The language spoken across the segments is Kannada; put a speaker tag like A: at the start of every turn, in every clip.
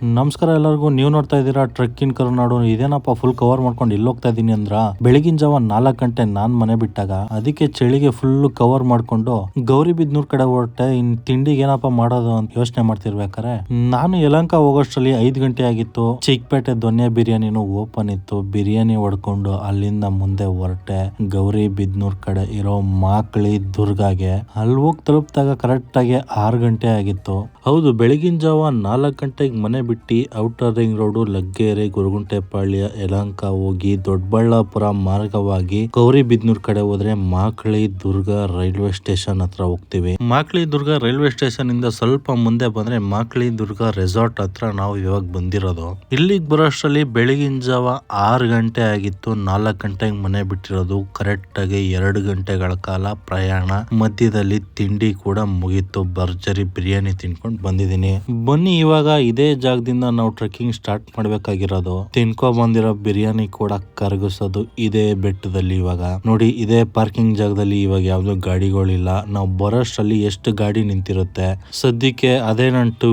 A: ನಮಸ್ಕಾರ ಎಲ್ಲರಿಗೂ. ನೀವು ನೋಡ್ತಾ ಇದ್ದೀರಾ ಟ್ರೆಕ್ ಇನ್ ಕರುನಾಡು. ಇದೇನಪ್ಪ ಫುಲ್ ಕವರ್ ಮಾಡ್ಕೊಂಡು ಇಲ್ಲಿ ಹೋಗ್ತಾ ಇದೀನಿ ಅಂದ್ರ, ಬೆಳಗಿನ ಜಾವ 4 ಗಂಟೆ ನಾನ್ ಮನೆ ಬಿಟ್ಟಾಗ ಅದಕ್ಕೆ ಚಳಿಗೆ ಫುಲ್ ಕವರ್ ಮಾಡ್ಕೊಂಡು ಗೌರಿಬಿದ್ನೂರ್ ಕಡೆ ಹೊರಟೆ. ಇನ್ ತಿಂಡಿಗೆ ಏನಪ್ಪ ಮಾಡೋದು ಅಂತ ಯೋಚನೆ ಮಾಡ್ತಿರ್ಬೇಕಾರೆ ನಾನು ಯಲಹಂಕ ಹೋಗೋಷ್ಟರಲ್ಲಿ 5 ಗಂಟೆ ಆಗಿತ್ತು. ಚಿಕ್ಕಪೇಟೆ ದೊನ್ನೆ ಬಿರಿಯಾನಿನೂ ಓಪನ್ ಇತ್ತು. ಬಿರಿಯಾನಿ ಹೊಡ್ಕೊಂಡು ಅಲ್ಲಿಂದ ಮುಂದೆ ಹೊರಟೆ ಗೌರಿಬಿದ್ನೂರ್ ಕಡೆ ಇರೋ ಮಾಕ್ಳಿ ದುರ್ಗಾಗೆ. ಅಲ್ಲಿ ಹೋಗಿ ತಲುಪಿದಾಗ ಕರೆಕ್ಟ್ ಆಗಿ 6 ಗಂಟೆ ಆಗಿತ್ತು. ಹೌದು, ಬೆಳಗಿನ ಜಾವ 4 ಗಂಟೆಗೆ ಮನೆ ಬಿಟ್ಟು outer ring road, Laggere, Guruguntepalya, Yelahanka ಹೋಗಿ ದೊಡ್ಡಬಳ್ಳಾಪುರ ಮಾರ್ಗವಾಗಿ ಗೌರಿಬಿದ್ನೂರ್ ಕಡೆ ಹೋದ್ರೆ ಮಾಕ್ಳಿ ದುರ್ಗ ರೈಲ್ವೆ ಸ್ಟೇಷನ್ ಹತ್ರ ಹೋಗ್ತೀವಿ. ಮಾಕ್ಳಿ ದುರ್ಗ ರೈಲ್ವೆ ಸ್ಟೇಷನ್ ಇಂದ ಸ್ವಲ್ಪ ಮುಂದೆ ಬಂದ್ರೆ ಮಾಕ್ಳಿ ದುರ್ಗ ರೆಸಾರ್ಟ್ ಹತ್ರ ನಾವು ಇವಾಗ ಬಂದಿರೋದು. ಇಲ್ಲಿಗೆ ಬರೋಷ್ಟರಲ್ಲಿ ಬೆಳಗಿನ ಜಾವ 6 ಗಂಟೆ ಆಗಿತ್ತು. 4 ಗಂಟೆಗೆ ಮನೆ ಬಿಟ್ಟಿರೋದು. ಕರೆಕ್ಟ್ ಆಗಿ 2 ಗಂಟೆಗಳ ಕಾಲ ಪ್ರಯಾಣ. ಮಧ್ಯದಲ್ಲಿ ತಿಂಡಿ ಕೂಡ ಮುಗೀತು. ಭರ್ಜರಿ ಬಿರಿಯಾನಿ ತಿನ್ಕೊಂಡು ಬಂದಿದ್ದೀನಿ. ಬನ್ನಿ ಇವಾಗ ಇದೇ ಜಾಗದಿಂದ ನಾವು ಟ್ರೆಕ್ಕಿಂಗ್ ಸ್ಟಾರ್ಟ್ ಮಾಡ್ಬೇಕಾಗಿರೋದು. ತಿನ್ಕೊ ಬಂದಿರೋ ಬಿರಿಯಾನಿ ಕೂಡ ಕರಗಿಸೋದು ಇದೇ ಬೆಟ್ಟದಲ್ಲಿ. ಇವಾಗ ನೋಡಿ, ಇದೇ ಪಾರ್ಕಿಂಗ್ ಜಾಗದಲ್ಲಿ ಇವಾಗ ಯಾವ್ದು ಗಾಡಿಗಳಿಲ್ಲ. ನಾವು ಬರೋಷ್ಟರಲ್ಲಿ ಎಷ್ಟು ಗಾಡಿ ನಿಂತಿರುತ್ತೆ. ಸದ್ಯಕ್ಕೆ ಅದೇ ನನ್ನ ಟೂ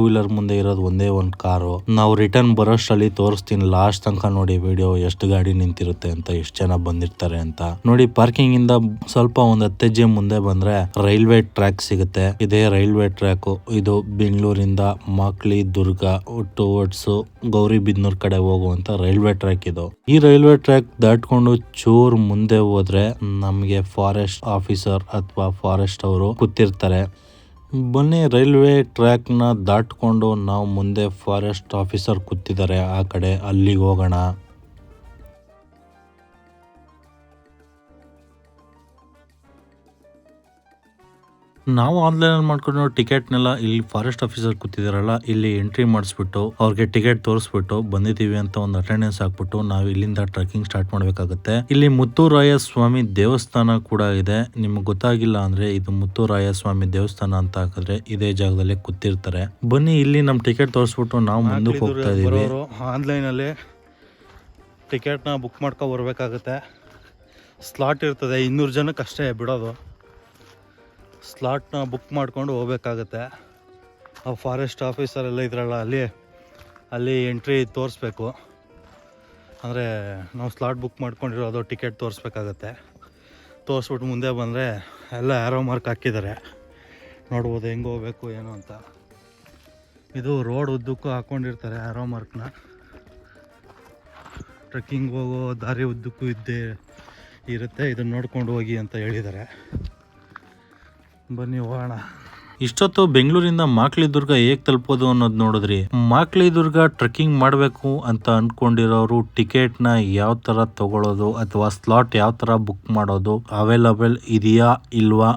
A: ವೀಲರ್ ಮುಂದೆ ಇರೋದು ಒಂದೇ ಒಂದು ಕಾರು. ನಾವು ರಿಟರ್ನ್ ಬರೋಷ್ಟರಲ್ಲಿ ತೋರಿಸ್ತೀನಿ ಲಾಸ್ಟ್ ತನಕ ನೋಡಿ ವಿಡಿಯೋ, ಎಷ್ಟು ಗಾಡಿ ನಿಂತಿರುತ್ತೆ ಅಂತ, ಎಷ್ಟು ಜನ ಬಂದಿರ್ತಾರೆ ಅಂತ. ನೋಡಿ, ಪಾರ್ಕಿಂಗ್ ಇಂದ ಸ್ವಲ್ಪ ಒಂದು 10 ಹೆಜ್ಜೆ ಮುಂದೆ ಬಂದ್ರೆ ರೈಲ್ವೆ ಟ್ರ್ಯಾಕ್ ಸಿಗುತ್ತೆ. ಇದೇ ರೈಲ್ವೆ ಟ್ರ್ಯಾಕ್. ಇದು ಬೆಂಗಳೂರಿಂದ ಮಾಕ್ಳಿ ದುರ್ಗ ಟುವರ್ಡ್ಸ್ ಗೌರಿಬಿದ್ನೂರ್ ಕಡೆ ಹೋಗುವಂತ ರೈಲ್ವೆ ಟ್ರ್ಯಾಕ್ ಇದು. ಈ ರೈಲ್ವೆ ಟ್ರ್ಯಾಕ್ ದಾಟ್ಕೊಂಡು ಚೂರ್ ಮುಂದೆ ಹೋದ್ರೆ ನಮ್ಗೆ ಫಾರೆಸ್ಟ್ ಆಫೀಸರ್ ಅಥವಾ ಫಾರೆಸ್ಟ್ ಅವರು ಕೂತಿರ್ತಾರೆ. ಬನ್ನಿ, ರೈಲ್ವೆ ಟ್ರ್ಯಾಕ್ ನ ದಾಟ್ಕೊಂಡು ನಾವು ಮುಂದೆ ಫಾರೆಸ್ಟ್ ಆಫೀಸರ್ ಕೂತಿದ್ದಾರೆ ಆ ಕಡೆ, ಅಲ್ಲಿಗೆ ಹೋಗೋಣ. ನಾವು ಆನ್ಲೈನ್ ಮಾಡ್ಕೊಂಡು ಟಿಕೆಟ್ನೆಲ್ಲ ಇಲ್ಲಿ ಫಾರೆಸ್ಟ್ ಆಫೀಸರ್ ಕೂತಿದಾರಲ್ಲ, ಇಲ್ಲಿ ಎಂಟ್ರಿ ಮಾಡಿಸ್ಬಿಟ್ಟು ಅವ್ರಿಗೆ ಟಿಕೆಟ್ ತೋರಿಸ್ಬಿಟ್ಟು ಬಂದಿದ್ದೀವಿ ಅಂತ ಒಂದು ಅಟೆಂಡೆನ್ಸ್ ಹಾಕ್ಬಿಟ್ಟು ನಾವು ಇಲ್ಲಿಂದ ಟ್ರೆಕ್ಕಿಂಗ್ ಸ್ಟಾರ್ಟ್ ಮಾಡಬೇಕಾಗುತ್ತೆ. ಇಲ್ಲಿ ಮುತ್ತುರಾಯ ಸ್ವಾಮಿ ದೇವಸ್ಥಾನ ಕೂಡ ಇದೆ. ನಿಮ್ಗೆ ಗೊತ್ತಾಗಿಲ್ಲ ಅಂದ್ರೆ ಇದು ಮುತ್ತುರಾಯ ಸ್ವಾಮಿ ದೇವಸ್ಥಾನ ಅಂತ ಹಾಕಿದ್ರೆ ಇದೇ ಜಾಗದಲ್ಲಿ ಕೂತಿರ್ತಾರೆ. ಬನ್ನಿ, ಇಲ್ಲಿ ನಮ್ಮ ಟಿಕೆಟ್ ತೋರಿಸ್ಬಿಟ್ಟು ನಾವು ಮುಂದಕ್ಕೆ ಹೋಗ್ತಾ ಇದೀವಿ. ಆನ್ಲೈನ್ ಅಲ್ಲಿ ಟಿಕೆಟ್ ನ ಬುಕ್ ಮಾಡ್ಕೊ ಬರ್ಬೇಕಾಗುತ್ತೆ. ಸ್ಲಾಟ್ ಇರ್ತದೆ, 200 ಜನಕ್ಕೆ ಅಷ್ಟೇ ಬಿಡೋದು. ಸ್ಲಾಟ್ನ ಬುಕ್ ಮಾಡ್ಕೊಂಡು ಹೋಗ್ಬೇಕಾಗತ್ತೆ. ಆ ಫಾರೆಸ್ಟ್ ಆಫೀಸರ್ ಎಲ್ಲ ಇದ್ರಲ್ಲ, ಅಲ್ಲಿ ಎಂಟ್ರಿ ತೋರಿಸ್ಬೇಕು. ಅಂದರೆ ನಾವು ಸ್ಲಾಟ್ ಬುಕ್ ಮಾಡ್ಕೊಂಡಿರೋದು ಟಿಕೆಟ್ ತೋರಿಸ್ಬೇಕಾಗತ್ತೆ. ತೋರಿಸ್ಬಿಟ್ಟು ಮುಂದೆ ಬಂದರೆ ಎಲ್ಲ ಆರೋ ಮಾರ್ಕ್ ಹಾಕಿದ್ದಾರೆ, ನೋಡ್ಬೋದು ಹೆಂಗೆ ಹೋಗ್ಬೇಕು ಏನು ಅಂತ. ಇದು ರೋಡ್ ಉದ್ದಕ್ಕೂ ಹಾಕ್ಕೊಂಡಿರ್ತಾರೆ ಆರೋ ಮಾರ್ಕ್ನ. ಟ್ರೆಕ್ಕಿಂಗ್ ಹೋಗೋ ದಾರಿ ಉದ್ದಕ್ಕೂ ಇದ್ದೇ ಇರುತ್ತೆ. ಇದನ್ನು ನೋಡ್ಕೊಂಡು ಹೋಗಿ ಅಂತ ಹೇಳಿದ್ದಾರೆ. ಬನ್ನಿ ಹೋಗೋಣ. ಇಷ್ಟೊತ್ತು ಬೆಂಗಳೂರಿಂದ ಮಾಕ್ಳಿ ದುರ್ಗ ಹೇಗೆ ತಲುಪೋದು ಅನ್ನೋದು ನೋಡಿದ್ರಿ. ಮಾಕ್ಳಿ ದುರ್ಗ ಟ್ರೆಕ್ಕಿಂಗ್ ಮಾಡಬೇಕು ಅಂತ ಅನ್ಕೊಂಡಿರೋರು ಟಿಕೆಟ್ನ ಯಾವ ತರ ತಗೊಳ್ಳೋದು ಅಥವಾ ಸ್ಲಾಟ್ ಯಾವ ತರ ಬುಕ್ ಮಾಡೋದು, ಅವೈಲಬಲ್ ಇದೆಯಾ ಇಲ್ವಾ,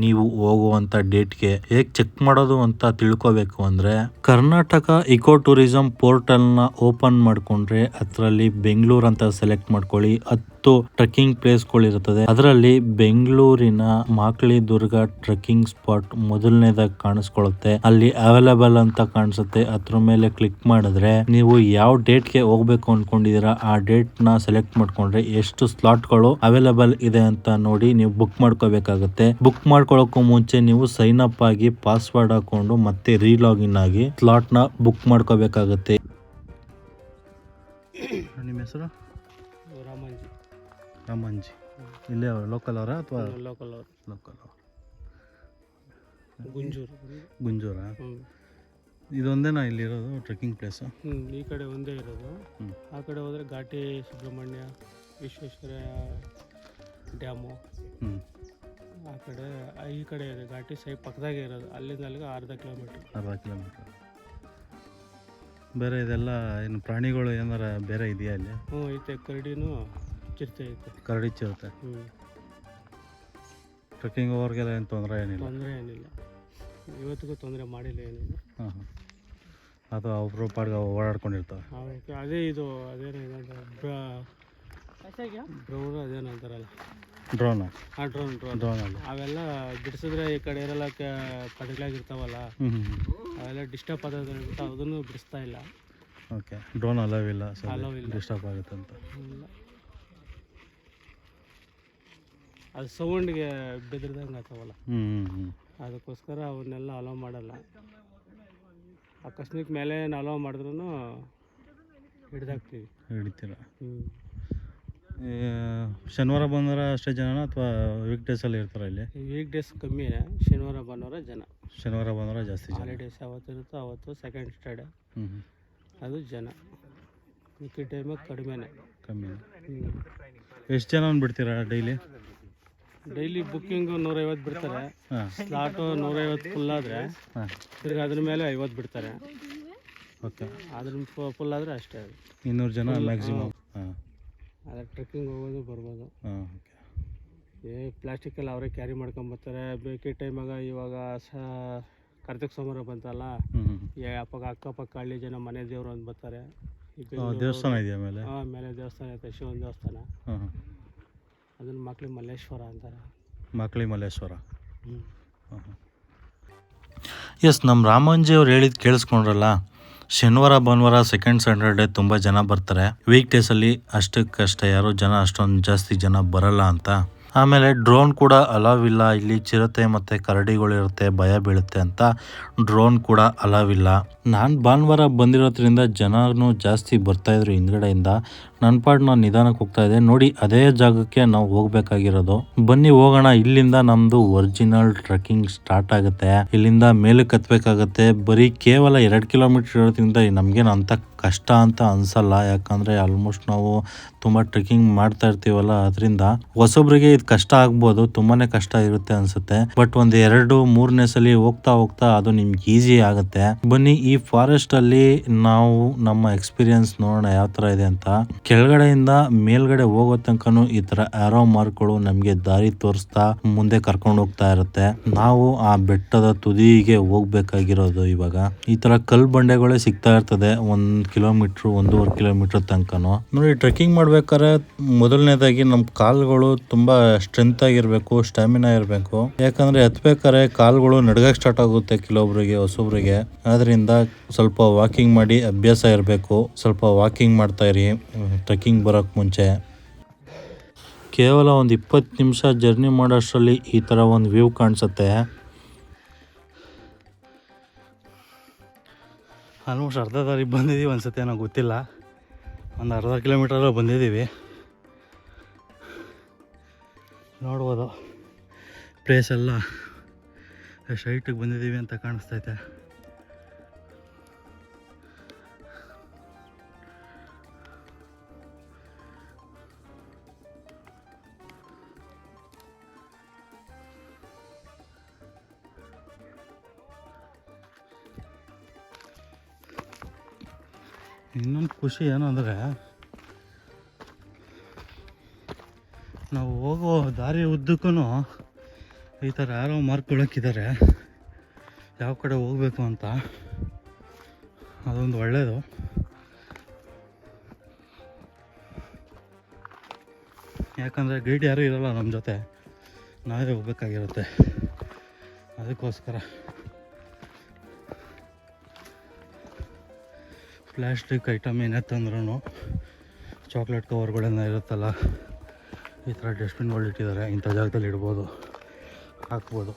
A: ನೀವು ಹೋಗುವಂತ ಡೇಟ್ಗೆ ಹೇಗೆ ಚೆಕ್ ಮಾಡೋದು ಅಂತ ತಿಳ್ಕೋಬೇಕು ಅಂದ್ರೆ ಕರ್ನಾಟಕ ಇಕೋ ಟೂರಿಸಂ ಪೋರ್ಟಲ್ ನ ಓಪನ್ ಮಾಡ್ಕೊಂಡ್ರೆ ಅದರಲ್ಲಿ ಬೆಂಗಳೂರು ಅಂತ ಸೆಲೆಕ್ಟ್ ಮಾಡ್ಕೊಳ್ಳಿ. 10 ಟ್ರೆಕ್ಕಿಂಗ್ ಪ್ಲೇಸ್ಗಳು ಇರುತ್ತದೆ. ಅದರಲ್ಲಿ ಬೆಂಗಳೂರಿನ ಮಾಕ್ಳಿ ದುರ್ಗ ಟ್ರೆಕ್ಕಿಂಗ್ ಸ್ಪಾಟ್ ಮೊದಲನೇದಾಗಿ ಕಾಣಿಸ್ಕೊಳ್ಳುತ್ತೆ. ಅಲ್ಲಿ ಅವೈಲಬಲ್ ಅಂತ ಕಾಣಿಸುತ್ತೆ. ಅದ್ರ ಮೇಲೆ ಕ್ಲಿಕ್ ಮಾಡಿದ್ರೆ ನೀವು ಯಾವ ಡೇಟ್ಗೆ ಹೋಗ್ಬೇಕು ಅನ್ಕೊಂಡಿದೀರಾ ಆ ಡೇಟ್ ನ ಸೆಲೆಕ್ಟ್ ಮಾಡ್ಕೊಂಡ್ರೆ ಎಷ್ಟು ಸ್ಲಾಟ್ಗಳು ಅವೈಲಬಲ್ ಇದೆ ಅಂತ ನೋಡಿ ನೀವು ಬುಕ್ ಮಾಡ್ಕೋಬೇಕಾಗುತ್ತೆ. ಬುಕ್ ಮಾಡ್ಕೊಳ್ಳೋಕ್ಕೂ ಮುಂಚೆ ನೀವು ಸೈನ್ ಅಪ್ ಆಗಿ ಪಾಸ್ವರ್ಡ್ ಹಾಕೊಂಡು ಮತ್ತೆ ರೀಲಾಗಿನ್ ಆಗಿ ಸ್ಲಾಟ್ ನ ಬುಕ್ ಮಾಡ್ಕೋಬೇಕಾಗುತ್ತೆ. ನಿಮ್ಮ ಹೆಸರು? ರಾಮಂಜಿ. ಇಲ್ಲೇ ಲೋಕಲ್ ಅವರ ಅಥವಾ
B: ಲೋಕಲ್
A: ಗುಂಜೂರಾ? ಇದೊಂದೇನಾ ಇಲ್ಲಿರೋದು ಟ್ರೆಕ್ಕಿಂಗ್ ಪ್ಲೇಸು?
B: ಈ ಕಡೆ ಒಂದೇ ಇರೋದು. ಆ ಕಡೆ ಹೋದರೆ ಘಾಟಿ ಸುಬ್ರಹ್ಮಣ್ಯ, ವಿಶ್ವೇಶ್ವರ ಡ್ಯಾಮು ಆ ಕಡೆ. ಈ ಕಡೆ ಇದೆ ಘಾಟಿ ಸೈಡ್ ಪಕ್ಕದಾಗೆ ಇರೋದು. ಅಲ್ಲಿಂದ ಅಲ್ಲಿಗೆ ಅರ್ಧ ಕಿಲೋಮೀಟ್ರ್.
A: ಬೇರೆ ಇದೆಲ್ಲ ಏನು ಪ್ರಾಣಿಗಳು ಏನಾರ ಬೇರೆ ಇದೆಯಾ ಇಲ್ಲಿ?
B: ಐತೆ. ಕರಡಿನೂ ಚಿರತೆ ಐತೆ.
A: ಕರಡಿ ಚಿರತೆ. ಟ್ರೆಕ್ಕಿಂಗ್ ಹೋಗೋರಿಗೆಲ್ಲ ಏನು ತೊಂದರೆ
B: ಏನಿಲ್ಲ. ಇವತ್ತಿಗೂ ತೊಂದರೆ ಮಾಡಿಲ್ಲ, ಏನಿಲ್ಲ.
A: ಅಥವಾ ಒಬ್ಬರು ಪಾಡ್ಗೆ ಓಡಾಡ್ಕೊಂಡಿರ್ತಾವೆ.
B: ಅದೇ ಇದು ಅದೇನೋ ಅದೇನಂತಾರಲ್ಲ
A: ಡ್ರೋನ್.
B: ಡ್ರೋನ್ ಅವೆಲ್ಲ ಬಿಡಿಸಿದ್ರೆ ಈ ಕಡೆ ಇರಲ್ಲ, ಪದಗಳಾಗಿರ್ತಾವಲ್ಲ, ಅವೆಲ್ಲ ಡಿಸ್ಟರ್ಬ್ ಆಗೋದ್ರಿಂದ ಅದನ್ನು ಬಿಡಿಸ್ತಾ ಇಲ್ಲ.
A: ಓಕೆ, ಡ್ರೋನ್ ಅಲವ್ ಇಲ್ಲ, ಡಿಸ್ಟರ್ಬ್ ಆಗುತ್ತೆ ಅಂತ.
B: ಅದು ಸೌಂಡ್ಗೆ ಬೆದರ್ದಂಗೆ ಆಗ್ತಾವಲ್ಲ, ಅದಕ್ಕೋಸ್ಕರ ಅವನ್ನೆಲ್ಲ ಅಲೋ ಮಾಡಲ್ಲ. ಅಕಸ್ಮಾತ್ ಮೇಲೆ ಅಲೋ ಮಾಡಿದ್ರು ಹಿಡ್ದಾಕ್ತೀವಿ.
A: ಹಿಡಿತೀರ. ಶನಿವಾರ ಭಾನುವಾರ ಅಷ್ಟೇ ಜನನ ಅಥವಾ ವೀಕ್ ಡೇಸಲ್ಲಿ ಇರ್ತಾರೆ ಇಲ್ಲಿ?
B: ವೀಕ್ ಡೇಸ್ ಕಮ್ಮಿನೇ, ಶನಿವಾರ ಭಾನುವಾರ ಜನ.
A: ಶನಿವಾರ ಭಾನುವಾರ ಜಾಸ್ತಿ ಜನ.
B: ಹಾಲಿಡೇಸ್ ಯಾವತ್ತು ಇರುತ್ತೋ ಅವತ್ತು ಸೆಕೆಂಡ್ ಸ್ಟಡೆ
A: ಹ್ಞೂ
B: ಅದು ಜನ. ಮಿಕ್ಕಿ ಟೈಮಾಗ ಕಡಿಮೆನೇ.
A: ಕಮ್ಮಿ. ಎಷ್ಟು ಜನ ಬಿಡ್ತೀರಾ ಡೈಲಿ?
B: ಡೈಲಿ ಬುಕ್ಕಿಂಗು 150 ಬಿಡ್ತಾರೆ.
A: ಹಾಂ.
B: ಸ್ಲಾಟು 150 ಫುಲ್ ಆದರೆ
A: ಹಾಂ.
B: ತಿರ್ಗಿ ಅದ್ರ ಮೇಲೆ 50 ಬಿಡ್ತಾರೆ.
A: ಓಕೆ.
B: ಅದ್ರ ಫುಲ್ ಆದರೆ ಅಷ್ಟೇ.
A: 200 ಜನ ಮ್ಯಾಕ್ಸಿಮಮ್. ಹಾಂ.
B: ಅದ್ರ ಟ್ರೆಕ್ಕಿಂಗ್ ಹೋಗೋದು ಬರ್ಬೋದು.
A: ಹಾಂ.
B: ಪ್ಲಾಸ್ಟಿಕೆಲ್ಲ ಅವರೇ ಕ್ಯಾರಿ ಮಾಡ್ಕೊಂಬರ್ತಾರೆ. ಬೇಕಿ ಟೈಮಾಗ ಇವಾಗ ಕಾರ್ತಿಕ್ ಸೋಮವಾರ ಬಂತಲ್ಲ, ಅಪ್ಪ ಅಕ್ಕಪಕ್ಕ ಹಳ್ಳಿ ಜನ ಮನೆ ದೇವರು ಅಂತ ಬರ್ತಾರೆ.
A: ದೇವಸ್ಥಾನ ಇದೆಯಾ ಮೇಲೆ?
B: ಹಾಂ, ಮೇಲೆ ದೇವಸ್ಥಾನ ಐತೆ, ಶಿವನ ದೇವಸ್ಥಾನ.
A: ಹಾಂ.
B: ಅದನ್ನು ಮಕ್ಳಿ ಮಲ್ಲೇಶ್ವರ ಅಂತಾರೆ.
A: ಮಕ್ಳಿ ಮಲ್ಲೇಶ್ವರ.
B: ಹ್ಞೂ.
A: ಎಸ್, ನಮ್ಮ ರಾಮಂಜಿ ಅವ್ರು ಹೇಳಿದ್ದು ಕೇಳಿಸ್ಕೊಂಡ್ರಲ್ಲ. ಶನಿವಾರ ಭಾನುವಾರ ಸೆಕೆಂಡ್ ಸ್ಯಾಟರ್ಡೆ ತುಂಬ ಜನ ಬರ್ತಾರೆ. ವೀಕ್ ಡೇಸಲ್ಲಿ ಅಷ್ಟಕ್ಕಷ್ಟೇ ಯಾರು ಜನ ಅಷ್ಟೊಂದು ಜಾಸ್ತಿ ಜನ ಬರಲ್ಲ ಅಂತ. ಆಮೇಲೆ ಡ್ರೋನ್ ಕೂಡ ಅಲಾವ್ ಇಲ್ಲ ಇಲ್ಲಿ. ಚಿರತೆ ಮತ್ತು ಕರಡಿಗಳಿರುತ್ತೆ, ಭಯ ಬೀಳುತ್ತೆ ಅಂತ ಡ್ರೋನ್ ಕೂಡ ಅಲಾವ್ ಇಲ್ಲ. ನಾನು ಭಾನುವಾರ ಬಂದಿರೋದ್ರಿಂದ ಜನನು ಜಾಸ್ತಿ ಬರ್ತಾಯಿದ್ರು ಹಿಂದ್ಗಡೆಯಿಂದ. ನನ್ನ ಪಾಡ್ ನಾನು ನಿಧಾನಕ್ಕೆ ಹೋಗ್ತಾ ಇದ್ದೆ. ನೋಡಿ, ಅದೇ ಜಾಗಕ್ಕೆ ನಾವು ಹೋಗ್ಬೇಕಾಗಿರೋದು. ಬನ್ನಿ ಹೋಗೋಣ. ಇಲ್ಲಿಂದ ನಮ್ಮದು ಒರಿಜಿನಲ್ ಟ್ರೆಕ್ಕಿಂಗ್ ಸ್ಟಾರ್ಟ್ ಆಗುತ್ತೆ. ಇಲ್ಲಿಂದ ಮೇಲಕ್ಕೆ ಹತ್ಬೇಕಾಗತ್ತೆ. ಬರೀ ಕೇವಲ 2 ಕಿಲೋಮೀಟರ್ ಇರೋದ್ರಿಂದ ನಮಗೇನು ಅಂಥ ಕಷ್ಟ ಅಂತ ಅನಿಸಲ್ಲ. ಯಾಕಂದರೆ ಆಲ್ಮೋಸ್ಟ್ ನಾವು ತುಂಬ ಟ್ರೆಕ್ಕಿಂಗ್ ಮಾಡ್ತಾ ಇರ್ತೀವಲ್ಲ, ಅದರಿಂದ ಹೊಸೊಬ್ರಿಗೆ ಇದು ಕಷ್ಟ ಆಗ್ಬೋದು, ತುಂಬಾ ಕಷ್ಟ ಇರುತ್ತೆ ಅನಿಸುತ್ತೆ. ಬಟ್ ಒಂದು 2-3ನೇ ಸಲ ಹೋಗ್ತಾ ಹೋಗ್ತಾ ಅದು ನಿಮ್ಗೆ ಈಸಿ ಆಗುತ್ತೆ. ಬನ್ನಿ, ಈ ಫಾರೆಸ್ಟಲ್ಲಿ ನಾವು ನಮ್ಮ ಎಕ್ಸ್ಪೀರಿಯನ್ಸ್ ನೋಡೋಣ ಯಾವ ಥರ ಇದೆ ಅಂತ. ಕೆಳಗಡೆಯಿಂದ ಮೇಲ್ಗಡೆ ಹೋಗೋ ತನಕನೂ ಈ ಥರ ಆರೋ ಮಾರ್ಕ್ಗಳು ನಮಗೆ ದಾರಿ ತೋರಿಸ್ತಾ ಮುಂದೆ ಕರ್ಕೊಂಡು ಹೋಗ್ತಾ ಇರುತ್ತೆ. ನಾವು ಆ ಬೆಟ್ಟದ ತುದಿಗೆ ಹೋಗ್ಬೇಕಾಗಿರೋದು. ಇವಾಗ ಈ ಥರ ಕಲ್ಲು ಬಂಡೆಗಳೇ ಸಿಗ್ತಾ ಇರ್ತದೆ 1 ಕಿಲೋಮೀಟ್ರ್ 1.5 ಕಿಲೋಮೀಟ್ರ್ ತನಕನೂ. ನೋಡಿ, ಟ್ರೆಕ್ಕಿಂಗ್ ಮಾಡ್ಬೇಕಾದ್ರೆ ಮೊದಲನೇದಾಗಿ ನಮ್ಮ ಕಾಲುಗಳು ತುಂಬ ಸ್ಟ್ರೆಂತ್ ಆಗಿರಬೇಕು, ಸ್ಟ್ಯಾಮಿನಾ ಇರಬೇಕು. ಯಾಕಂದರೆ ಹತ್ಬೇಕಾದ್ರೆ ಕಾಲುಗಳು ನಡ್ಗಕ್ಕೆ ಸ್ಟಾರ್ಟ್ ಆಗುತ್ತೆ ಕೆಲವೊಬ್ರಿಗೆ, ಹೊಸೊಬ್ರಿಗೆ. ಆದ್ದರಿಂದ ಸ್ವಲ್ಪ ವಾಕಿಂಗ್ ಮಾಡಿ ಅಭ್ಯಾಸ ಇರಬೇಕು. ಸ್ವಲ್ಪ ವಾಕಿಂಗ್ ಮಾಡ್ತಾ ಇರಿ ಟ್ರೆಕ್ಕಿಂಗ್ ಬರೋಕ್ಕೆ ಮುಂಚೆ. ಕೇವಲ ಒಂದು 20 ನಿಮಿಷ ಜರ್ನಿ ಮಾಡೋಷ್ಟರಲ್ಲಿ ಈ ಥರ ಒಂದು ವ್ಯೂ ಕಾಣಿಸುತ್ತೆ. ಆಲ್ಮೋಸ್ಟ್ ಅರ್ಧ ದಾರಿ ಬಂದಿದ್ದೀವಿ ಅನ್ಸುತ್ತೆ, ನನಗೆ ಗೊತ್ತಿಲ್ಲ. ಒಂದು ಅರ್ಧ ಕಿಲೋಮೀಟ್ರಲ್ಲೂ ಬಂದಿದ್ದೀವಿ. ನೋಡ್ಬೋದು ಪ್ಲೇಸ್ ಎಲ್ಲ ಸ್ಟ್ರೈಟಿಗೆ ಬಂದಿದ್ದೀವಿ ಅಂತ ಕಾಣಿಸ್ತೈತೆ. ಇನ್ನೊಂದು ಖುಷಿ ಏನು ಅಂದರೆ, ನಾವು ಹೋಗೋ ದಾರಿ ಉದ್ದಕ್ಕೂ ಈ ಥರ ಯಾರೋ ಮಾರ್ಕ್ಗಳಾಕಿದ್ದಾರೆ ಯಾವ ಕಡೆ ಹೋಗಬೇಕು ಅಂತ. ಅದೊಂದು ಒಳ್ಳೆಯದು. ಯಾಕಂದರೆ ಗೈಡ್ ಯಾರೂ ಇರೋಲ್ಲ ನಮ್ಮ ಜೊತೆ, ನಾವೇ ಹೋಗ್ಬೇಕಾಗಿರುತ್ತೆ. ಅದಕ್ಕೋಸ್ಕರ ಪ್ಲಾಸ್ಟಿಕ್ ಐಟಮ್ ಏನೇ ತಂದ್ರೂ ಚಾಕ್ಲೇಟ್ ಕವರ್ಗಳೆಲ್ಲ ಇರುತ್ತಲ್ಲ, ಈ ಥರ ಡಸ್ಟ್ಬಿನ್ಗಳು ಇಟ್ಟಿದ್ದಾರೆ. ಇಂಥ ಜಾಗದಲ್ಲಿ ಇಡ್ಬೋದು, ಹಾಕ್ಬೋದು.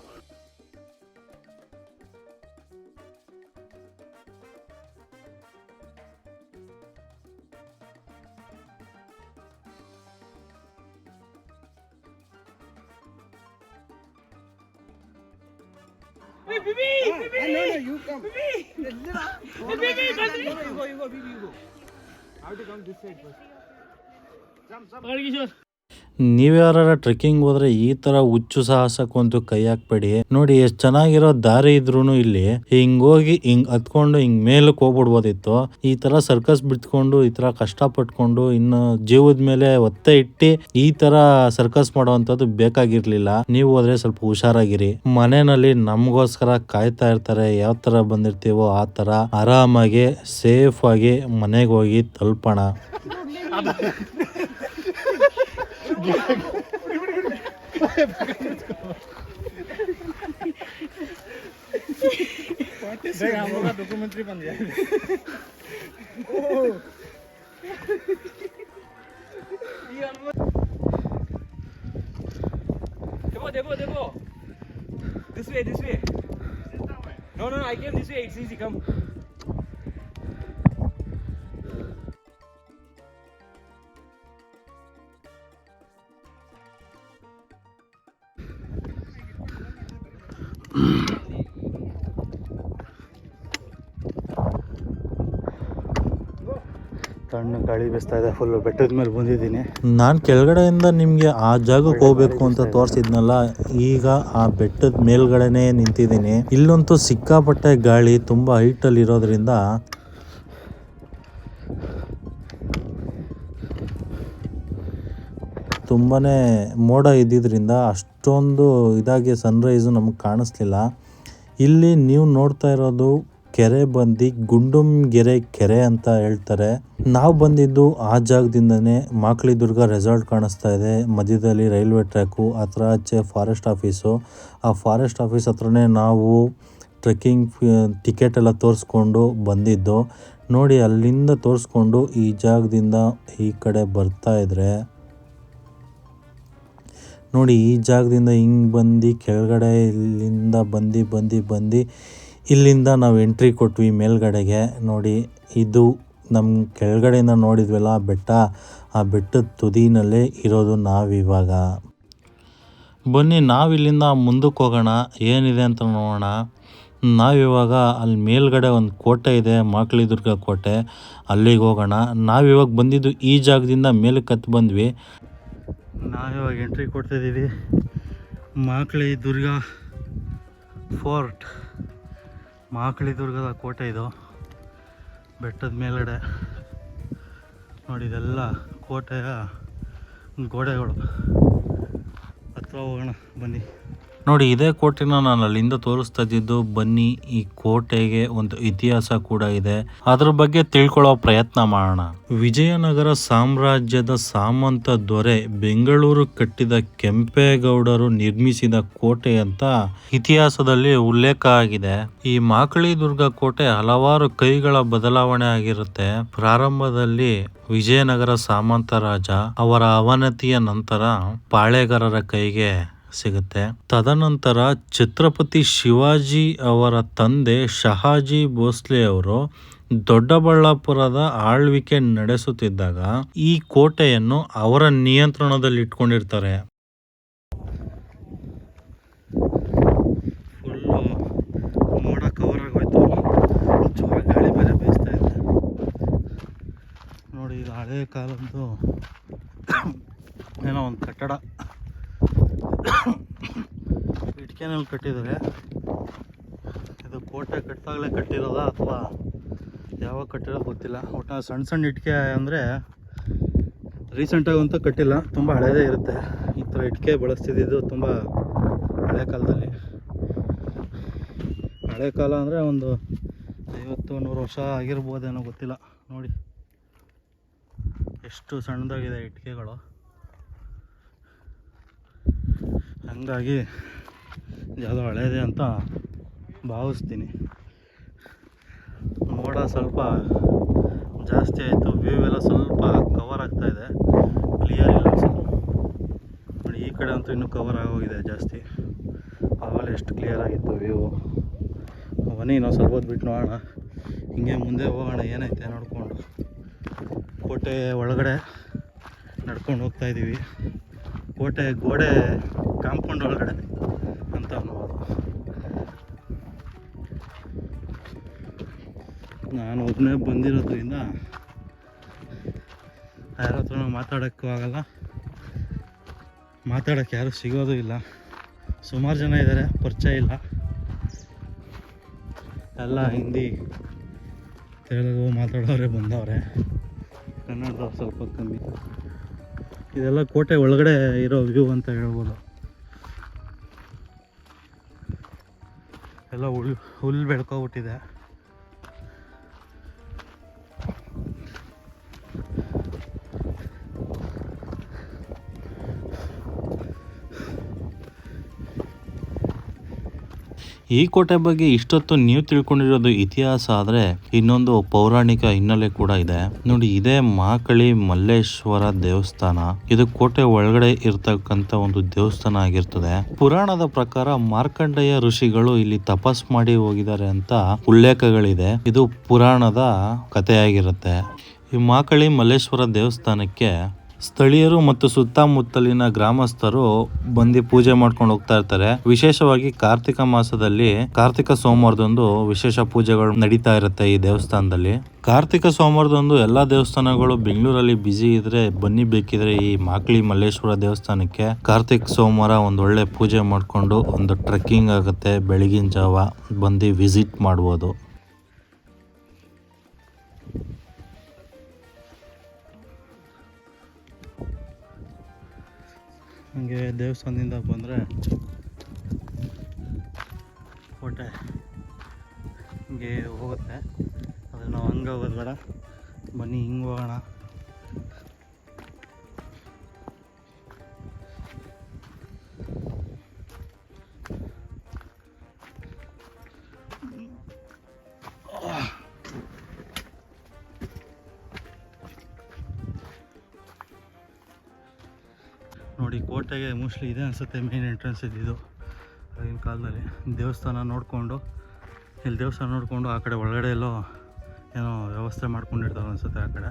A: ನೀವ್ಯಾರ ಟ್ರೆಕ್ಕಿಂಗ್ ಹೋದ್ರೆ ಈ ತರ ಹುಚ್ಚು ಸಾಹಸಕ್ಕಂತೂ ಕೈ ಹಾಕ್ಬೇಡಿ. ನೋಡಿ, ಎಷ್ಟು ಚೆನ್ನಾಗಿರೋ ದಾರಿ ಇದ್ರೂ ಇಲ್ಲಿ ಹಿಂಗ್ ಹೋಗಿ ಹಿಂಗ್ ಹತ್ಕೊಂಡು ಹಿಂಗ್ ಮೇಲಕ್ಕೆ ಹೋಗ್ಬಿಡ್ಬೋದಿತ್ತು. ಈ ತರ ಸರ್ಕಸ್ ಬಿಟ್ಕೊಂಡು ಈ ತರ ಕಷ್ಟಪಟ್ಕೊಂಡು ಇನ್ನು ಜೀವದ ಮೇಲೆ ಒತ್ತೆ ಇಟ್ಟು ಈ ತರ ಸರ್ಕಸ್ ಮಾಡುವಂತದ್ದು ಬೇಕಾಗಿರ್ಲಿಲ್ಲ. ನೀವು ಹೋದ್ರೆ ಸ್ವಲ್ಪ ಹುಷಾರಾಗಿರಿ. ಮನೆಯಲ್ಲಿ ನಮಗೋಸ್ಕರ ಕಾಯ್ತಾ ಇರ್ತಾರೆ. ಯಾವ ತರ ಬಂದಿರ್ತೀವೋ ಆ ತರ ಆರಾಮಾಗಿ ಸೇಫ್ ಆಗಿ ಮನೆಗೆ ಹೋಗಿ ತಲುಪೋಣ.
B: डॉक्यूमेंट्री बन गया। देखो देखो this way no I came this way, it's easy, come
C: ತಣ್ಣ ಗಾಳಿ ಬೀಸ್ತಾ ಇದೆ. ಫುಲ್ ಬೆಟ್ಟದ ಮೇಲೆ ಬಂದಿದ್ದೀನಿ.
A: ನಾನು ಕೆಳಗಡೆಯಿಂದ ನಿಮಗೆ ಆ ಜಾಗಕ್ಕೆ ಹೋಗ್ಬೇಕು ಅಂತ ತೋರಿಸಿದ್ನಲ್ಲ, ಈಗ ಆ ಬೆಟ್ಟದ ಮೇಲ್ಗಡೆನೆ ನಿಂತಿದ್ದೀನಿ. ಇಲ್ಲಂತೂ ಸಿಕ್ಕಾಪಟ್ಟೆ ಗಾಳಿ, ತುಂಬಾ ಹೈಟ್ ಅಲ್ಲಿ ಇರೋದ್ರಿಂದ ತುಂಬಾನೇ ಮೋಡ ಇದ್ದಿದ್ರಿಂದ ಅಷ್ಟೊಂದು ಇದಾಗಿ ಸನ್ರೈಸು ನಮಗೆ ಕಾಣಿಸ್ಲಿಲ್ಲ. ಇಲ್ಲಿ ನೀವು ನೋಡ್ತಾ ಇರೋದು ಕೆರೆ ಬಂದು ಗುಂಡುಂಗೆರೆ ಕೆರೆ ಅಂತ ಹೇಳ್ತಾರೆ. ನಾವು ಬಂದಿದ್ದು ಆ ಜಾಗದಿಂದನೇ. ಮಾಕ್ಳಿ ದುರ್ಗ ರೆಸಾರ್ಟ್ ಕಾಣಿಸ್ತಾ ಇದೆ, ಮಧ್ಯದಲ್ಲಿ ರೈಲ್ವೆ ಟ್ರ್ಯಾಕು, ಹತ್ರ ಆಚೆ ಫಾರೆಸ್ಟ್ ಆಫೀಸು. ಆ ಫಾರೆಸ್ಟ್ ಆಫೀಸ್ ಹತ್ರನೇ ನಾವು ಟ್ರೆಕ್ಕಿಂಗ್ ಟಿಕೆಟ್ ಎಲ್ಲ ತೋರಿಸ್ಕೊಂಡು ಬಂದಿದ್ದು. ನೋಡಿ, ಅಲ್ಲಿಂದ ತೋರಿಸ್ಕೊಂಡು ಈ ಜಾಗದಿಂದ ಈ ಕಡೆ ಬರ್ತಾ ಇದ್ರೆ ನೋಡಿ, ಈ ಜಾಗದಿಂದ ಹಿಂಗೆ ಬಂದು ಕೆಳಗಡೆ ಇಲ್ಲಿಂದ ಬಂದು ಇಲ್ಲಿಂದ ನಾವು ಎಂಟ್ರಿ ಕೊಟ್ವಿ ಮೇಲ್ಗಡೆಗೆ. ನೋಡಿ, ಇದು ನಮ್ಮ ಕೆಳಗಡೆಯಿಂದ ನೋಡಿದ್ವಲ್ಲ ಬೆಟ್ಟ, ಆ ಬೆಟ್ಟದ ತುದಿನಲ್ಲೇ ಇರೋದು ನಾವಿವಾಗ. ಬನ್ನಿ ನಾವಿಲ್ಲಿಂದ ಮುಂದಕ್ಕೆ ಹೋಗೋಣ, ಏನಿದೆ ಅಂತ ನೋಡೋಣ. ನಾವಿವಾಗ ಅಲ್ಲಿ ಮೇಲ್ಗಡೆ ಒಂದು ಕೋಟೆ ಇದೆ, ಮಾಕ್ಳಿ ದುರ್ಗ ಕೋಟೆ, ಅಲ್ಲಿಗೆ ಹೋಗೋಣ. ನಾವಿವಾಗ ಬಂದಿದ್ದು ಈ ಜಾಗದಿಂದ ಮೇಲಕ್ಕೆ ಹತ್ತು ಬಂದ್ವಿ.
C: ನಾವಿವಾಗ ಎಂಟ್ರಿ ಕೊಡ್ತಾಯಿದ್ದೀವಿ ಮಾಕ್ಳಿ ದುರ್ಗ ಫೋರ್ಟ್. ಮಾಕ್ಳಿ ದುರ್ಗದ ಕೋಟೆ ಇದು, ಬೆಟ್ಟದ ಮೇಲ್ಗಡೆ. ನೋಡಿ, ಇದೆಲ್ಲ ಕೋಟೆಯ ಗೋಡೆಗಳು. ಹತ್ರ ಹೋಗೋಣ ಬನ್ನಿ.
A: ನೋಡಿ, ಇದೇ ಕೋಟೆನ ನಾನು ಅಲ್ಲಿಂದ ತೋರಿಸ್ತಾ ಇದ್ದಿದ್ದು. ಬನ್ನಿ, ಈ ಕೋಟೆಗೆ ಒಂದು ಇತಿಹಾಸ ಕೂಡ ಇದೆ, ಅದ್ರ ಬಗ್ಗೆ ತಿಳ್ಕೊಳ್ಳೋ ಪ್ರಯತ್ನ ಮಾಡೋಣ. ವಿಜಯನಗರ ಸಾಮ್ರಾಜ್ಯದ ಸಾಮಂತ ದೊರೆ ಬೆಂಗಳೂರು ಕಟ್ಟಿದ ಕೆಂಪೇಗೌಡರು ನಿರ್ಮಿಸಿದ ಕೋಟೆ ಅಂತ ಇತಿಹಾಸದಲ್ಲಿ ಉಲ್ಲೇಖ ಆಗಿದೆ. ಈ ಮಾಕ್ಳಿ ದುರ್ಗ ಕೋಟೆ ಹಲವಾರು ಕೈಗಳ ಬದಲಾವಣೆ ಆಗಿರುತ್ತೆ. ಪ್ರಾರಂಭದಲ್ಲಿ ವಿಜಯನಗರ ಸಾಮಂತ ರಾಜ, ಅವರ ಅವನತಿಯ ನಂತರ ಪಾಳೆಗಾರರ ಕೈಗೆ ಸಿಗುತ್ತೆ. ತದನಂತರ ಛತ್ರಪತಿ ಶಿವಾಜಿ ಅವರ ತಂದೆ ಶಹಾಜಿ ಭೋಸ್ಲೆ ಅವರು ದೊಡ್ಡಬಳ್ಳಾಪುರದ ಆಳ್ವಿಕೆ ನಡೆಸುತ್ತಿದ್ದಾಗ ಈ ಕೋಟೆಯನ್ನು ಅವರ ನಿಯಂತ್ರಣದಲ್ಲಿ ಇಟ್ಕೊಂಡಿರ್ತಾರೆ.
C: ಫುಲ್ಲು ಮೋಡ ಕವರ್ ಆಗೋಯ್ತು, ಜೋರ ಗಾಳಿ ಬೇರೆ ಬೀಸ್ತಾ ಇದೆ. ನೋಡಿ, ಇದು ಹಳೆ ಕಾಲದ್ದು ಏನೋ ಒಂದು ಕಟ್ಟಡ, ಇಟ್ಕೆನಲ್ಲಿ ಕಟ್ಟಿದ್ದಾರೆ. ಇದು ಕೋಟೆ ಕಟ್ಟಿದಾಗಲೇ ಕಟ್ಟಿರೋದಾ ಅಥವಾ ಯಾವಾಗ ಕಟ್ಟಿರೋದು ಗೊತ್ತಿಲ್ಲ. ಒಟ್ಟು ಸಣ್ಣ ಸಣ್ಣ ಇಟ್ಕೆ ಅಂದರೆ ರೀಸೆಂಟಾಗಿ ಅಂತೂ ಕಟ್ಟಿಲ್ಲ, ತುಂಬ ಹಳೇದೇ ಇರುತ್ತೆ. ಈ ಥರ ಇಟ್ಕೆ ಬಳಸ್ತಿದ್ದು ತುಂಬ ಹಳೆ ಕಾಲದಲ್ಲಿ. ಹಳೆ ಕಾಲ ಅಂದರೆ ಒಂದು 50-100 ವರ್ಷ ಆಗಿರ್ಬೋದೇನೋ ಗೊತ್ತಿಲ್ಲ. ನೋಡಿ ಎಷ್ಟು ಸಣ್ಣದಾಗಿದೆ ಇಟ್ಕೆಗಳು. ಹಂಗಾಗಿ ಯಾವುದೋ ಹಳೇದೆ ಅಂತ ಭಾವಿಸ್ತೀನಿ. ಮೋಡ ಸ್ವಲ್ಪ ಜಾಸ್ತಿ ಆಯಿತು, ವ್ಯೂ ಎಲ್ಲ ಸ್ವಲ್ಪ ಕವರ್ ಆಗ್ತಾ ಇದೆ, ಕ್ಲಿಯರ್ ಇಲ್ಲ ಅನ್ಸುತ್ತೆ. ನೋಡಿ, ಈ ಕಡೆ ಅಂತೂ ಇನ್ನೂ ಕವರ್ ಆಗೋಗಿದೆ ಜಾಸ್ತಿ. ಆವಾಗ ಎಷ್ಟು ಕ್ಲಿಯರ್ ಆಗಿತ್ತು ವ್ಯೂ. ಬನ್ನಿ, ನಾವು ಸ್ವಲ್ಪ ಹೊತ್ತು ಬಿಟ್ಟು ನೋಡೋಣ, ಹಿಂಗೆ ಮುಂದೆ ಹೋಗೋಣ, ಏನೈತೆ ನೋಡಿಕೊಂಡು. ಕೋಟೆ ಒಳಗಡೆ ನಡ್ಕೊಂಡು ಹೋಗ್ತಾಯಿದ್ದೀವಿ. ಕೋಟೆ ಗೋಡೆ ಕಾಂಪೌಂಡ್ ಒಳಗಡೆ ಅಂತ ಅನ್ಬೋದು. ನಾನು ಒಬ್ಬನೇ ಬಂದಿರೋದ್ರಿಂದ ಯಾರ ಹತ್ರ ಮಾತಾಡೋಕ್ಕೂ ಆಗಲ್ಲ, ಮಾತಾಡೋಕ್ಕೆ ಯಾರೂ ಸಿಗೋದು ಇಲ್ಲ. ಸುಮಾರು ಜನ ಇದ್ದಾರೆ, ಪರಿಚಯ ಇಲ್ಲ. ಎಲ್ಲ ಹಿಂದಿ ತೆಲುಗು ಮಾತಾಡೋರೆ ಬಂದವ್ರೆ, ಕನ್ನಡದವ್ರು ಸ್ವಲ್ಪ ಕಮ್ಮಿ. ಇದೆಲ್ಲ ಕೋಟೆ ಒಳಗಡೆ ಇರೋ ವ್ಯೂ ಅಂತ ಹೇಳ್ಬೋದು. ಎಲ್ಲ ಹುಲ್ಲು ಬೆಳ್ಕೊಬಿಟ್ಟಿದೆ.
A: ಈ ಕೋಟೆ ಬಗ್ಗೆ ಇಷ್ಟೊತ್ತು ನೀವು ತಿಳ್ಕೊಂಡಿರೋದು ಇತಿಹಾಸ ಆದರೆ ಇನ್ನೊಂದು ಪೌರಾಣಿಕ ಹಿನ್ನೆಲೆ ಕೂಡ ಇದೆ. ನೋಡಿ, ಇದೇ ಮಾಕಳಿ ಮಲ್ಲೇಶ್ವರ ದೇವಸ್ಥಾನ. ಇದು ಕೋಟೆ ಒಳಗಡೆ ಇರ್ತಕ್ಕಂತ ಒಂದು ದೇವಸ್ಥಾನ ಆಗಿರ್ತದೆ. ಪುರಾಣದ ಪ್ರಕಾರ ಮಾರ್ಕಂಡೇಯ ಋಷಿಗಳು ಇಲ್ಲಿ ತಪಸ್ ಮಾಡಿ ಹೋಗಿದ್ದಾರೆ ಅಂತ ಉಲ್ಲೇಖಗಳಿದೆ. ಇದು ಪುರಾಣದ ಕಥೆಯಾಗಿರುತ್ತೆ. ಈ ಮಾಕಳಿ ಮಲ್ಲೇಶ್ವರ ದೇವಸ್ಥಾನಕ್ಕೆ ಸ್ಥಳೀಯರು ಮತ್ತು ಸುತ್ತಮುತ್ತಲಿನ ಗ್ರಾಮಸ್ಥರು ಬಂದು ಪೂಜೆ ಮಾಡ್ಕೊಂಡು ಹೋಗ್ತಾ ಇರ್ತಾರೆ. ವಿಶೇಷವಾಗಿ ಕಾರ್ತಿಕ ಮಾಸದಲ್ಲಿ ಕಾರ್ತಿಕ ಸೋಮವಾರದಂದು ವಿಶೇಷ ಪೂಜೆಗಳು ನಡೀತಾ ಇರುತ್ತೆ ಈ ದೇವಸ್ಥಾನದಲ್ಲಿ. ಕಾರ್ತಿಕ ಸೋಮವಾರದಂದು ಎಲ್ಲಾ ದೇವಸ್ಥಾನಗಳು ಬೆಂಗಳೂರಲ್ಲಿ ಬ್ಯುಸಿ ಇದ್ರೆ ಬನ್ನಿ, ಬೇಕಿದ್ರೆ ಈ ಮಾಕ್ಲಿ ಮಲ್ಲೇಶ್ವರ ದೇವಸ್ಥಾನಕ್ಕೆ ಕಾರ್ತಿಕ ಸೋಮವಾರ ಒಂದ್ ಒಳ್ಳೆ ಪೂಜೆ ಮಾಡ್ಕೊಂಡು ಒಂದು ಟ್ರೆಕ್ಕಿಂಗ್ ಆಗುತ್ತೆ. ಬೆಳಗಿನ ಜಾವ ಬಂದು ವಿಸಿಟ್ ಮಾಡ್ಬೋದು.
C: ಹಂಗೆ ದೇವಸ್ಥಾನದಿಂದ ಬಂದರೆ ಕೋಟೆ ಹಿಂಗೆ ಹೋಗುತ್ತೆ. ಆದರೆ ನಾವು ಹಂಗೆ ಹೋಗೋದು ಬೇಡ, ಬನ್ನಿ ಹಿಂಗೆ ಹೋಗೋಣ. ನೋಡಿ, ಕೋಟೆಗೆ ಮೋಸ್ಟ್ಲಿ ಇದೆ ಅನಿಸುತ್ತೆ ಮೇನ್ ಎಂಟ್ರೆನ್ಸ್ ಇದ್ದಿದ್ದು ಆಗಿನ ಕಾಲದಲ್ಲಿ. ದೇವಸ್ಥಾನ ನೋಡಿಕೊಂಡು ಆ ಕಡೆ ಒಳಗಡೆ ಎಲ್ಲೋ ಏನೋ ವ್ಯವಸ್ಥೆ ಮಾಡ್ಕೊಂಡಿರ್ತಾರೆ ಅನಿಸುತ್ತೆ. ಆ ಕಡೆ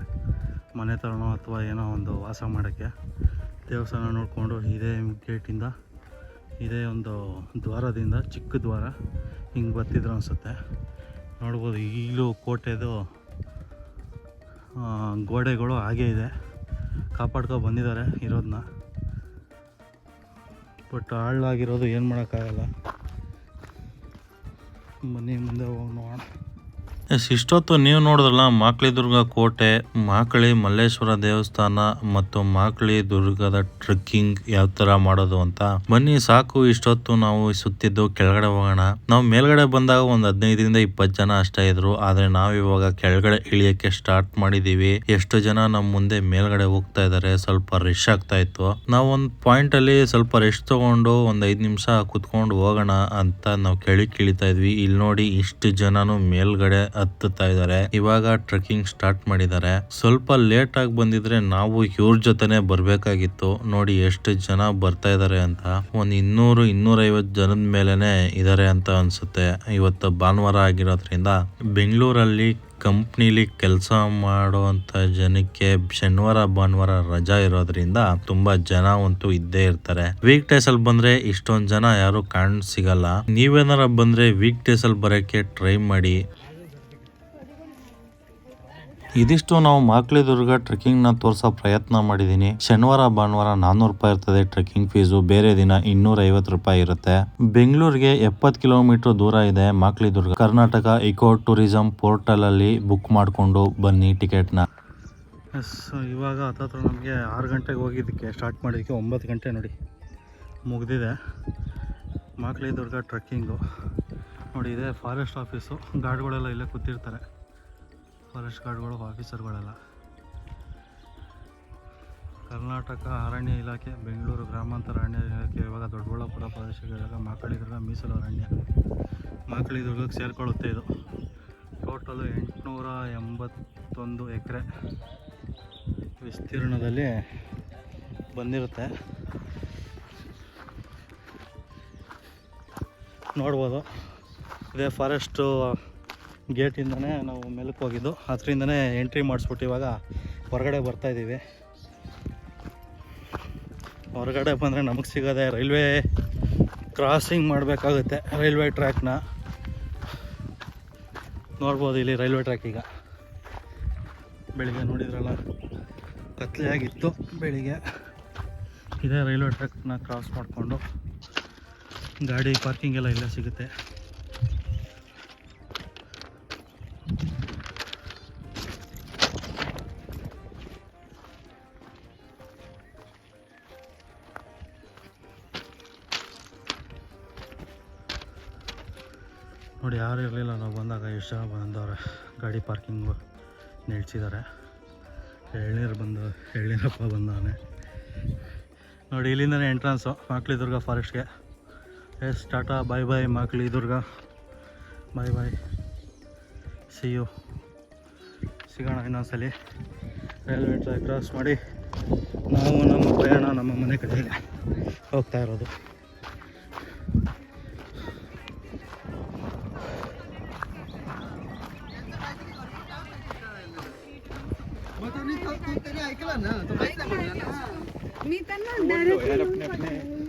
C: ಮನೆ ಥರನೋ ಅಥವಾ ಏನೋ ಒಂದು ವಾಸ ಮಾಡೋಕ್ಕೆ. ದೇವಸ್ಥಾನ ನೋಡಿಕೊಂಡು ಇದೇ ಗೇಟಿಂದ, ಇದೇ ಒಂದು ದ್ವಾರದಿಂದ, ಚಿಕ್ಕ ದ್ವಾರ ಹಿಂಗೆ ಬರ್ತಿದ್ರು ಅನಿಸುತ್ತೆ. ನೋಡ್ಬೋದು ಈಗಲೂ ಕೋಟೆದು ಗೋಡೆಗಳು ಹಾಗೇ ಇದೆ, ಕಾಪಾಡ್ಕೊ ಬಂದಿದ್ದಾರೆ ಇರೋದನ್ನ. ಬಟ್ ಹಾಳಾಗಿರೋದು ಏನು ಮಾಡೋಕ್ಕಾಗಲ್ಲ. ಬನ್ನಿ ಮುಂದೆ ಹೋಗಿ ನೋಡೋಣ.
A: ಇಷ್ಟೊತ್ತು ನೀವು ನೋಡಿದ್ರಲ್ಲ ಮಾಕ್ಲಿ ದುರ್ಗ ಕೋಟೆ, ಮಾಕ್ಲಿ ಮಲ್ಲೇಶ್ವರ ದೇವಸ್ಥಾನ ಮತ್ತು ಮಾಕ್ಲಿ ದುರ್ಗದ ಟ್ರೆಕ್ಕಿಂಗ್ ಯಾವ ತರ ಮಾಡೋದು ಅಂತ. ಬನ್ನಿ, ಸಾಕು ಇಷ್ಟೊತ್ತು ನಾವು ಸುತ್ತಿದ್ದು. ಕೆಳಗಡೆ ಹೋಗೋಣ. ನಾವು ಮೇಲ್ಗಡೆ ಬಂದಾಗ ಒಂದು 15-20 ಜನ ಅಷ್ಟೇ ಇದ್ರು. ಆದ್ರೆ ನಾವು ಇವಾಗ ಕೆಳಗಡೆ ಇಳಿಯಕ್ಕೆ ಸ್ಟಾರ್ಟ್ ಮಾಡಿದೀವಿ. ಎಷ್ಟು ಜನ ನಮ್ಮ ಮುಂದೆ ಮೇಲ್ಗಡೆ ಹೋಗ್ತಾ ಇದಾರೆ. ಸ್ವಲ್ಪ ರಶ್ ಆಗ್ತಾ ಇತ್ತು. ನಾವು ಒಂದು ಪಾಯಿಂಟ್ ಅಲ್ಲಿ ಸ್ವಲ್ಪ ರೆಸ್ಟ್ ತಗೊಂಡು ಒಂದು 5 ನಿಮಿಷ ಕುತ್ಕೊಂಡು ಹೋಗೋಣ ಅಂತ ನಾವು ಕೆಳಗೆ ಇಳಿತಾ ಇದ್ವಿ. ಇಲ್ಲಿ ನೋಡಿ, ಇಷ್ಟು ಜನನು ಮೇಲ್ಗಡೆ ಹತ್ತುತ್ತಾ ಇದ್ದಾರೆ. ಇವಾಗ ಟ್ರೆಕ್ಕಿಂಗ್ ಸ್ಟಾರ್ಟ್ ಮಾಡಿದ್ದಾರೆ. ಸ್ವಲ್ಪ ಲೇಟ್ ಆಗಿ ಬಂದಿದ್ರೆ ನಾವು ಇವ್ರ ಜೊತೆನೆ ಬರ್ಬೇಕಾಗಿತ್ತು. ನೋಡಿ ಎಷ್ಟು ಜನ ಬರ್ತಾ ಇದಾರೆ ಅಂತ. ಒಂದ್ 200-250 ಜನದ ಮೇಲೆನೆ ಇದಾರೆ ಅಂತ ಅನ್ಸುತ್ತೆ. ಇವತ್ತು ಭಾನುವಾರ ಆಗಿರೋದ್ರಿಂದ ಬೆಂಗಳೂರಲ್ಲಿ ಕಂಪ್ನಿಲಿ ಕೆಲಸ ಮಾಡುವಂತ ಜನಕ್ಕೆ ಶನಿವಾರ ಭಾನುವಾರ ರಜಾ ಇರೋದ್ರಿಂದ ತುಂಬಾ ಜನ ಅಂತೂ ಇದ್ದೇ ಇರ್ತಾರೆ. ವೀಕ್ ಡೇಸ್ ಅಲ್ಲಿ ಬಂದ್ರೆ ಇಷ್ಟೊಂದ್ ಜನ ಯಾರು ಕಾಣ್ ಸಿಗಲ್ಲ. ನೀವೇನಾರ ಬಂದ್ರೆ ವೀಕ್ ಡೇಸ್ ಅಲ್ಲಿ ಬರೋಕ್ಕೆ ಟ್ರೈ ಮಾಡಿ. ಇದಿಷ್ಟು ನಾವು ಮಾಕ್ಲಿ ದುರ್ಗ ಟ್ರೆಕ್ಕಿಂಗ್ ನ ತೋರ್ಸೋ ಪ್ರಯತ್ನ ಮಾಡಿದೀನಿ. ಶನಿವಾರ ಭಾನುವಾರ 400 ರೂಪಾಯಿ ಇರ್ತದೆ ಟ್ರೆಕ್ಕಿಂಗ್ ಫೀಸು. ಬೇರೆ ದಿನ 250 ರೂಪಾಯಿ ಇರುತ್ತೆ. ಬೆಂಗಳೂರಿಗೆ 70 ಕಿಲೋಮೀಟರ್ ದೂರ ಇದೆ ಮಾಕ್ಲಿ ದುರ್ಗ. ಕರ್ನಾಟಕ ಇಕೋ ಟೂರಿಸಂ ಪೋರ್ಟಲ್ ಅಲ್ಲಿ ಬುಕ್ ಮಾಡ್ಕೊಂಡು ಬನ್ನಿ ಟಿಕೆಟ್ ನ.
C: ಇವಾಗ ಹತ್ತತ್ರ ನಮಗೆ 6 ಗಂಟೆಗೆ ಹೋಗಿದ್ದಕ್ಕೆ ಸ್ಟಾರ್ಟ್ ಮಾಡಿದ್ದಕ್ಕೆ 9 ಗಂಟೆ ನೋಡಿ ಮುಗ್ದಿದೆ. ಮಾಕ್ಲಿ ದುರ್ಗ ಟ್ರೆಕ್ಕಿಂಗು ನೋಡಿ, ಇದೆ ಫಾರೆಸ್ಟ್ ಆಫೀಸು. ಗಾರ್ಡ್ಗಳೆಲ್ಲ ಇಲ್ಲೇ ಕೂತಿರ್ತಾರೆ, ಫಾರೆಸ್ಟ್ ಗಾರ್ಡ್ಗಳು, ಆಫೀಸರ್ಗಳೆಲ್ಲ. ಕರ್ನಾಟಕ ಅರಣ್ಯ ಇಲಾಖೆ, ಬೆಂಗಳೂರು ಗ್ರಾಮಾಂತರ ಅರಣ್ಯ ಇಲಾಖೆ ಇವಾಗ ದೊಡ್ಡಬಳ್ಳಾಪುರ ಪ್ರದೇಶಗಳ ಮಾಕ್ಲಿ ದುರ್ಗ ಮೀಸಲು ಅರಣ್ಯ. ಮಾಕ್ಲಿ ದುರ್ಗಕ್ಕೆ ಸೇರಿಕೊಳ್ಳುತ್ತೆ. ಇದು ಟೋಟಲು 881 ಎಕರೆ ವಿಸ್ತೀರ್ಣದಲ್ಲಿ ಬಂದಿರುತ್ತೆ. ನೋಡ್ಬೋದು, ಇದೇ ಫಾರೆಸ್ಟು ಗೇಟಿಂದನೇ ನಾವು ಮೇಲಕ್ಕೆ ಹೋಗಿದ್ದು. ಅದರಿಂದನೇ ಎಂಟ್ರಿ ಮಾಡಿಸ್ಬಿಟ್ಟು ಇವಾಗ ಹೊರಗಡೆ ಬರ್ತಾಯಿದ್ದೀವಿ. ಹೊರಗಡೆ ಬಂದರೆ ನಮಗೆ ಸಿಗೋದೆ ರೈಲ್ವೆ ಕ್ರಾಸಿಂಗ್ ಮಾಡಬೇಕಾಗುತ್ತೆ, ರೈಲ್ವೆ ಟ್ರ್ಯಾಕ್ನ. ನೋಡ್ಬೋದು ಇಲ್ಲಿ ರೈಲ್ವೆ ಟ್ರ್ಯಾಕ್. ಈಗ ಬೆಳಿಗ್ಗೆ ನೋಡಿದ್ರಲ್ಲ, ಕತ್ಲೆ ಆಗಿತ್ತು ಬೆಳಿಗ್ಗೆ. ಇದೇ ರೈಲ್ವೆ ಟ್ರ್ಯಾಕ್ನ ಕ್ರಾಸ್ ಮಾಡಿಕೊಂಡು ಗಾಡಿ ಪಾರ್ಕಿಂಗ್ ಎಲ್ಲ ಇಲ್ಲೇ ಸಿಗುತ್ತೆ. ನೋಡಿ, ಯಾರು ಇರಲಿಲ್ಲ ನಾವು ಬಂದಾಗ. ಎಷ್ಟು ಜನ ಬಂದವ್ರೆ. ಗಾಡಿ ಪಾರ್ಕಿಂಗು ನಿಲ್ಸಿದ್ದಾರೆ. ಎಳ್ನೀರಪ್ಪ ಬಂದವನೆ ನೋಡಿ. ಇಲ್ಲಿಂದನೇ ಎಂಟ್ರೆನ್ಸು ಮಾಕ್ಲಿ ದುರ್ಗ ಫಾರೆಸ್ಟ್ಗೆ. Yes, tata, bye bye Makli Durga, bye bye, see you. ಸಿಗೋಣ ಇನ್ನೊಂದ್ಸಲಿ. ರೈಲ್ವೆ ಟ್ರ್ಯಾಕ್ ಕ್ರಾಸ್ ಮಾಡಿ ನಾವು ನಮ್ಮ ಪ್ರಯಾಣ ನಮ್ಮ ಮನೆ ಕಡೆಗೆ ಹೋಗ್ತಾ ಇರೋದು.
D: मी त्यांना डायरेक्ट